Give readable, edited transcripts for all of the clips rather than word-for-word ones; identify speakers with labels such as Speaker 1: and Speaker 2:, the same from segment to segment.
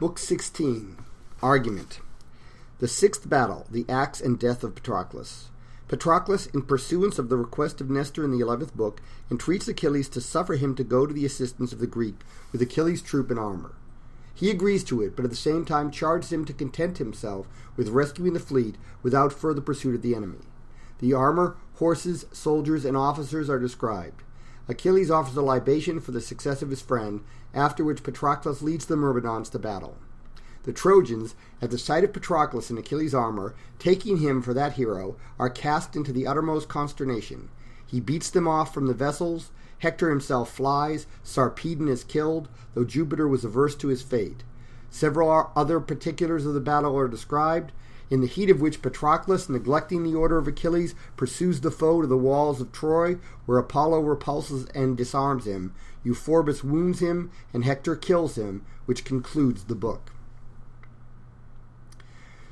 Speaker 1: Book 16. Argument. The sixth battle, the acts and death of Patroclus. Patroclus, in pursuance of the request of Nestor in the 11th book, entreats Achilles to suffer him to go to the assistance of the Greek with Achilles' troop and armor. He agrees to it, but at the same time charges him to content himself with rescuing the fleet without further pursuit of the enemy. The armor, horses, soldiers, and officers are described. Achilles offers a libation for the success of his friend, after which Patroclus leads the Myrmidons to battle. The Trojans, at the sight of Patroclus in Achilles' armor, taking him for that hero, are cast into the uttermost consternation. He beats them off from the vessels, Hector himself flies, Sarpedon is killed, though Jupiter was averse to his fate. Several other particulars of the battle are described, in the heat of which Patroclus, neglecting the order of Achilles, pursues the foe to the walls of Troy, where Apollo repulses and disarms him, Euphorbus wounds him, and Hector kills him, which concludes the book.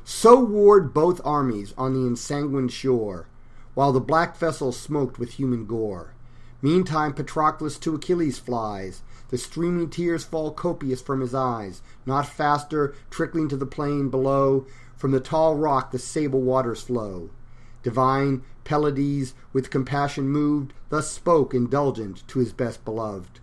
Speaker 1: So warred both armies on the ensanguined shore, while the black vessel smoked with human gore. Meantime Patroclus to Achilles flies. The streaming tears fall copious from his eyes, not faster, trickling to the plain below. From the tall rock the sable waters flow. Divine Pelides, with compassion moved, thus spoke indulgent to his best beloved.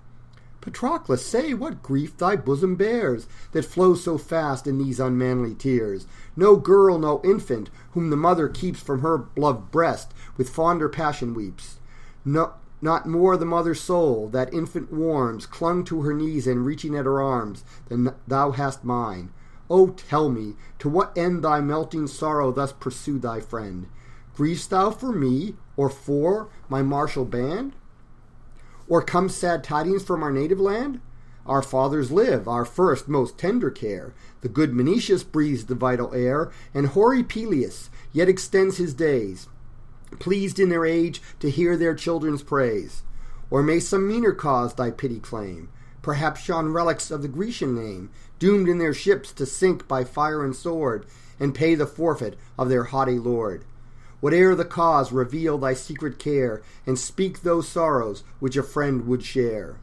Speaker 1: Patroclus, say what grief thy bosom bears, that flows so fast in these unmanly tears. No girl, no infant, whom the mother keeps from her loved breast, with fonder passion weeps. No, not more the mother's soul, that infant warms, clung to her knees and reaching at her arms, than thou hast mine. O tell me, to what end thy melting sorrow thus pursued thy friend? Grievest thou for me, or for my martial band? Or come sad tidings from our native land? Our fathers live, our first most tender care. The good Menetius breathes the vital air, and hoary Peleus yet extends his days, pleased in their age to hear their children's praise. Or may some meaner cause thy pity claim? Perhaps yon relics of the Grecian name, doomed in their ships to sink by fire and sword, and pay the forfeit of their haughty lord. Whate'er the cause, reveal thy secret care, and speak those sorrows which a friend would share.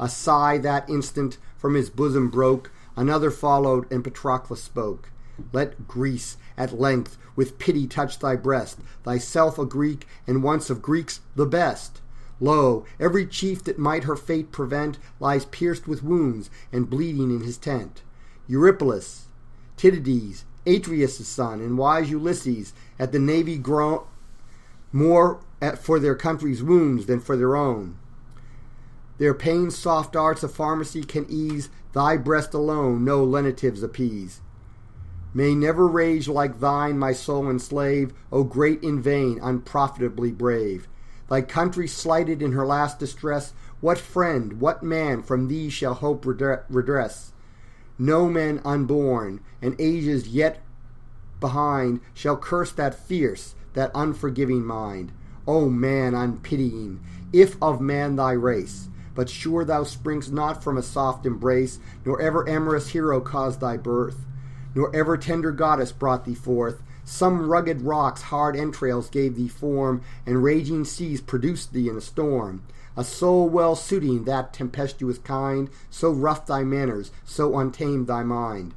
Speaker 1: A sigh that instant from his bosom broke, another followed, and Patroclus spoke. Let Greece at length with pity touch thy breast, thyself a Greek, and once of Greeks the best. Lo, every chief that might her fate prevent lies pierced with wounds and bleeding in his tent. Eurypylus, Tydides, Atreus' son, and wise Ulysses at the navy groan more for their country's wounds than for their own. Their pain's soft arts of pharmacy can ease, thy breast alone no lenitives appease. May never rage like thine my soul enslave, O great in vain, unprofitably brave. Thy country slighted in her last distress, what friend, what man from thee shall hope redress? No man unborn, and ages yet behind, shall curse that fierce, that unforgiving mind. O man unpitying, if of man thy race, but sure thou spring'st not from a soft embrace, nor ever amorous hero caused thy birth, nor ever tender goddess brought thee forth. Some rugged rock's hard entrails gave thee form, and raging seas produced thee in a storm. A soul well suiting that tempestuous kind, so rough thy manners, so untamed thy mind.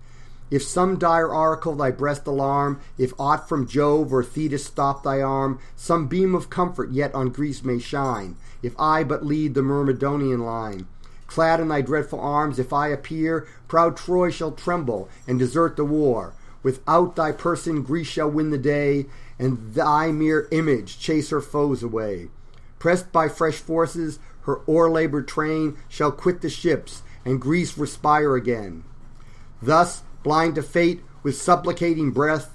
Speaker 1: If some dire oracle thy breast alarm, if aught from Jove or Thetis stop thy arm, some beam of comfort yet on Greece may shine, if I but lead the Myrmidonian line. Clad in thy dreadful arms, if I appear, proud Troy shall tremble and desert the war. Without thy person Greece shall win the day, and thy mere image chase her foes away. Pressed by fresh forces, her o'er-labored train shall quit the ships, and Greece respire again. Thus, blind to fate, with supplicating breath,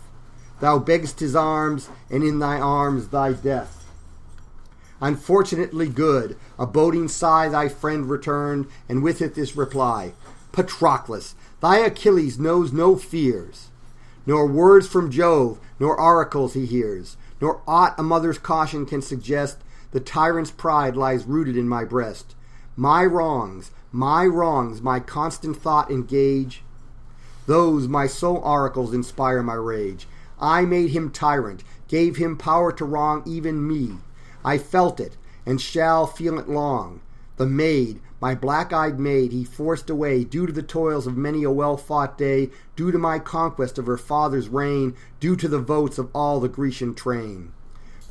Speaker 1: thou begg'st his arms, and in thy arms thy death. Unfortunately good, a boding sigh thy friend returned, and with it this reply: Patroclus, thy Achilles knows no fears, nor words from Jove, nor oracles he hears, nor aught a mother's caution can suggest. The tyrant's pride lies rooted in my breast. My wrongs, my constant thought engage. Those my sole oracles inspire my rage. I made him tyrant, gave him power to wrong even me. I felt it, and shall feel it long. The maid, my black-eyed maid, he forced away, due to the toils of many a well-fought day, due to my conquest of her father's reign, due to the votes of all the Grecian train.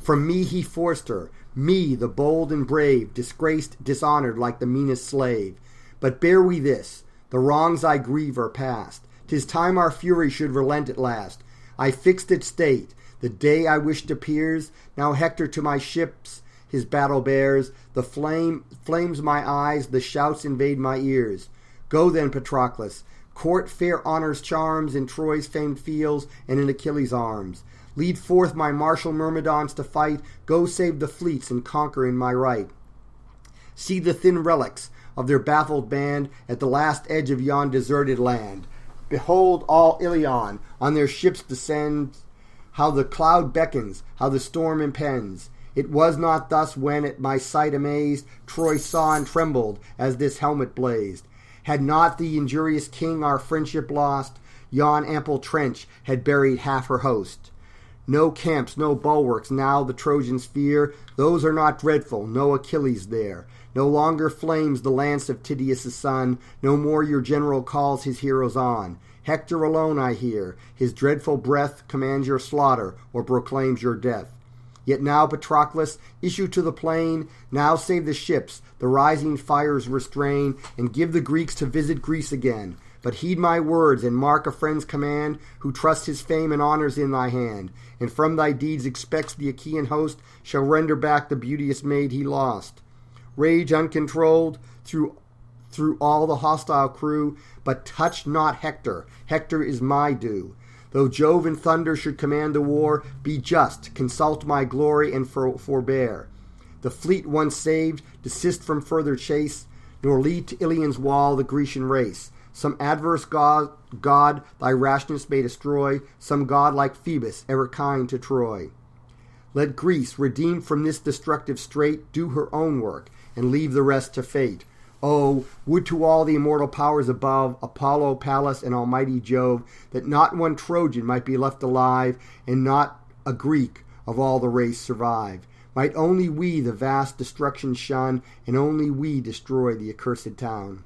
Speaker 1: From me he forced her, me, the bold and brave, disgraced, dishonored like the meanest slave. But bear we this, the wrongs I grieve are past. 'Tis time our fury should relent at last. I fixed its date, the day I wished appears. Now Hector to my ships his battle bears. The flames my eyes, the shouts invade my ears. Go then, Patroclus, court fair honour's charms in Troy's famed fields and in Achilles' arms. Lead forth my martial Myrmidons to fight. Go save the fleets and conquer in my right. See the thin relics of their baffled band at the last edge of yon deserted land. Behold all Ilion on their ships descend. How the cloud beckons, how the storm impends. It was not thus when, at my sight amazed, Troy saw and trembled as this helmet blazed. Had not the injurious king our friendship lost, yon ample trench had buried half her host. No camps, no bulwarks now the Trojans fear. Those are not dreadful, no Achilles there. No longer flames the lance of Tydeus' son. No more your general calls his heroes on. Hector alone I hear. His dreadful breath commands your slaughter or proclaims your death. Yet now, Patroclus, issue to the plain. Now save the ships, the rising fires restrain, and give the Greeks to visit Greece again. But heed my words and mark a friend's command, who trusts his fame and honours in thy hand, and from thy deeds expects the Achaean host shall render back the beauteous maid he lost. Rage uncontrolled through all the hostile crew, but touch not Hector. Hector is my due. Though Jove and thunder should command the war, be just, consult my glory, and forbear. The fleet once saved, desist from further chase, nor lead to Ilion's wall the Grecian race. Some adverse god thy rashness may destroy, some god like Phoebus, ever kind to Troy. Let Greece, redeemed from this destructive strait, do her own work, and leave the rest to fate. Oh, would to all the immortal powers above, Apollo, Pallas, and almighty Jove, that not one Trojan might be left alive, and not a Greek of all the race survive. Might only we the vast destruction shun, and only we destroy the accursed town.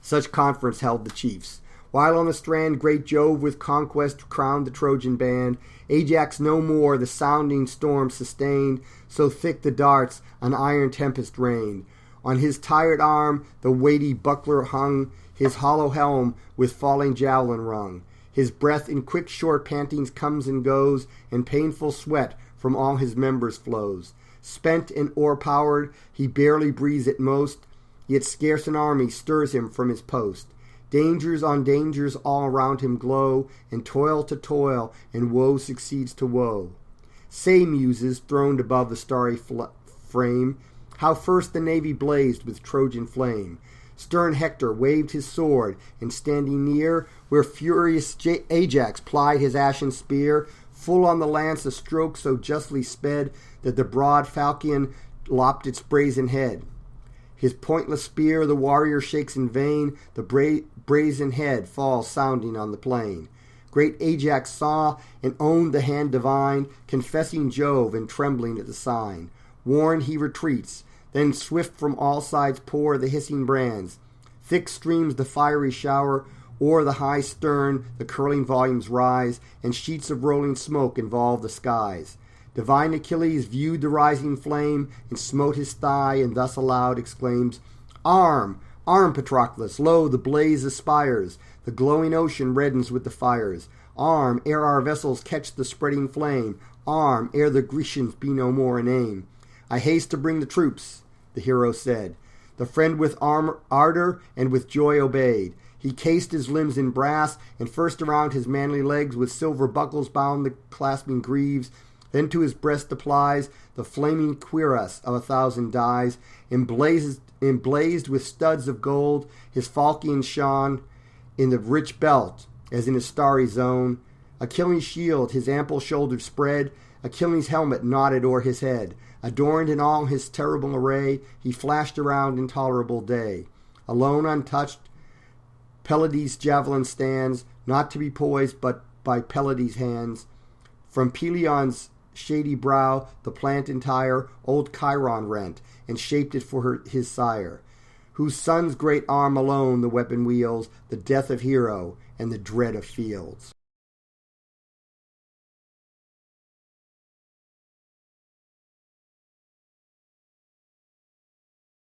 Speaker 1: Such conference held the chiefs. While on the strand great Jove with conquest crowned the Trojan band, Ajax no more the sounding storm sustained, so thick the darts an iron tempest reigned. On his tired arm the weighty buckler hung, his hollow helm with falling javelin rung. His breath in quick short pantings comes and goes, and painful sweat from all his members flows. Spent and o'erpowered, he barely breathes at most, yet scarce an army stirs him from his post. Dangers on dangers all around him glow, and toil to toil, and woe succeeds to woe. Say, muses, throned above the starry frame, how first the navy blazed with Trojan flame. Stern Hector waved his sword, and standing near, where furious Ajax plied his ashen spear, full on the lance a stroke so justly sped, that the broad falchion lopped its brazen head. His pointless spear the warrior shakes in vain, the brazen head falls sounding on the plain. Great Ajax saw and owned the hand divine, confessing Jove and trembling at the sign. Warned he retreats, then swift from all sides pour the hissing brands. Thick streams the fiery shower, o'er the high stern the curling volumes rise, and sheets of rolling smoke involve the skies. Divine Achilles viewed the rising flame, and smote his thigh, and thus aloud exclaims, Arm! Arm, Patroclus! Lo, the blaze aspires, the glowing ocean reddens with the fires. Arm, ere our vessels catch the spreading flame. Arm, ere the Grecians be no more a name. I haste to bring the troops, the hero said. The friend with ardor and with joy obeyed. He cased his limbs in brass, and first around his manly legs with silver buckles bound the clasping greaves. Then to his breast applies the flaming cuirass of 1,000 dyes, emblazed with studs of gold. His falchion shone in the rich belt, as in a starry zone. Achilles' shield his ample shoulders spread, Achilles' helmet nodded o'er his head. Adorned in all his terrible array, he flashed around in tolerable day. Alone untouched, Pelides' javelin stands, not to be poised but by Pelides' hands. From Pelion's shady brow the plant entire old Chiron rent, and shaped it for his sire, whose son's great arm alone the weapon wields, the death of hero and the dread of fields.